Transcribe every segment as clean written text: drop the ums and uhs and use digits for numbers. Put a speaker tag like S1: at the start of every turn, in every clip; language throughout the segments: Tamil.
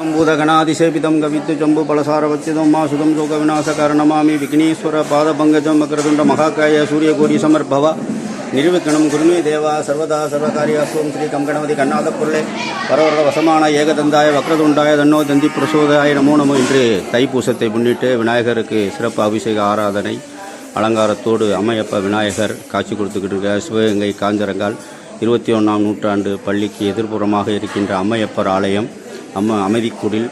S1: பூதகணாதிசேபிதம் கவித்து ஜம்பு பலசாரவச்சிதம் மாசுதம் சோக விநாசகாரணமாமி விக்னேஸ்வர பாதபங்கஜம் மகரதுண்ட மகாகாய சூரியகோடி சமர்பவ நிர்விக்கணம் குருமே தேவா சர்வதா சர்வகாரியாஸ்வம் ஸ்ரீ கங்கணவதி கண்ணாத பொருளே பரவர்க வசமான ஏகதந்தாய வக்ரதுண்டாய தன்னோ தந்தி பிரசோதாய நமோ நமோ. இன்று தைப்பூசத்தை முன்னிட்டு விநாயகருக்கு சிறப்பு அபிஷேக ஆராதனை அலங்காரத்தோடு அம்மையப்ப விநாயகர் காட்சி கொடுத்துக்கிட்டு இருக்க சிவகங்கை காஞ்சரங்கால் 21ஆம் நூற்றாண்டு பள்ளிக்கு எதிர்ப்புறமாக இருக்கின்ற அம்மையப்பர் ஆலயம் அமைதிக்குடில்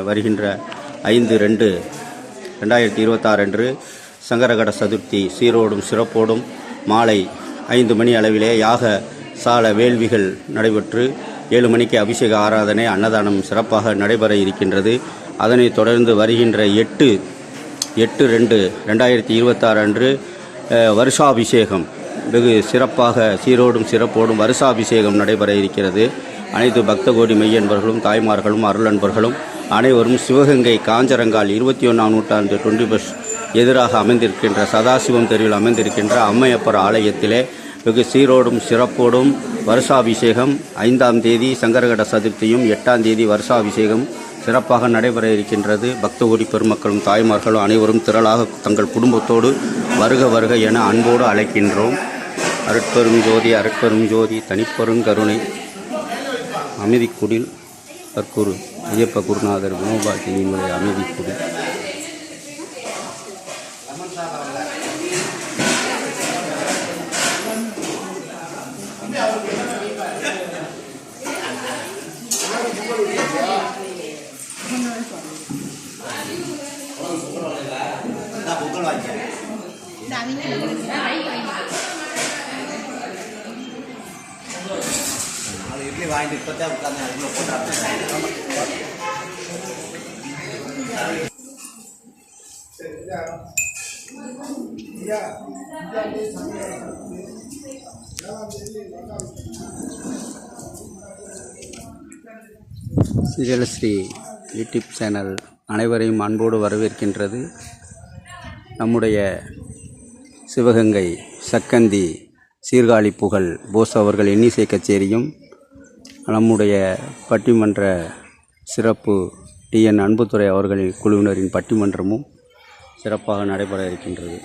S1: வருகின்ற 5/2/2026 அன்று சங்கரகட சதுர்த்தி சீரோடும் சிறப்போடும் மாலை 5 மணி அளவிலே யாக சால வேள்விகள் நடைபெற்று 7 மணிக்கு அபிஷேக ஆராதனை அன்னதானம் சிறப்பாக நடைபெற இருக்கின்றது. அதனைத் தொடர்ந்து வருகின்ற 8/2/2026 அன்று வருஷாபிஷேகம் வெகு சிறப்பாக சீரோடும் சிறப்போடும் வருஷாபிஷேகம் நடைபெற இருக்கிறது. அனைத்து பக்த கோடி மெய்யன்பர்களும் தாய்மார்களும் அருளன்பர்களும் அனைவரும் சிவகங்கை காஞ்சரங்கால் 21ஆம் நூற்றாண்டு 20 பஸ் எதிராக அமைந்திருக்கின்ற சதாசிவம் தெருவில் அமைந்திருக்கின்ற அம்மையப்பர் ஆலயத்திலே வெகு சீரோடும் சிறப்போடும் வருஷாபிஷேகம் 5ஆம் தேதி சங்கரகட சதுர்த்தியும் 8ஆம் தேதி வருஷாபிஷேகம் சிறப்பாக நடைபெற இருக்கின்றது. பக்த கோடி பெருமக்களும் தாய்மார்களும் அனைவரும் திரளாக தங்கள் குடும்பத்தோடு வருக வருக என அன்போடு அழைக்கின்றோம். அருட்பெரும் ஜோதி அருட்பெரும் ஜோதி தனிப்பெருங்கருணை அமைதிக்குடில் தற்குரு ஐயப்ப குருநாதர் வினோபாஜியினுடைய அமைதிக்குடில். வாங்கிட்டு இப்போதான் உட்காந்து அதுக்குள்ள போட்டாங்க. ஸ்ரீ யூடியூப் சேனல் அனைவரையும் அன்போடு வரவேற்கின்றது. நம்முடைய சிவகங்கை சக்கந்தி சீர்காழி புகழ் போஸ் அவர்கள் இன்னிசை கச்சேரியும் நம்முடைய பட்டிமன்ற சிறப்பு TN அன்புத்துறை அவர்களின் குழுவினரின் பட்டிமன்றமும் சிறப்பாக நடைபெற இருக்கின்றது.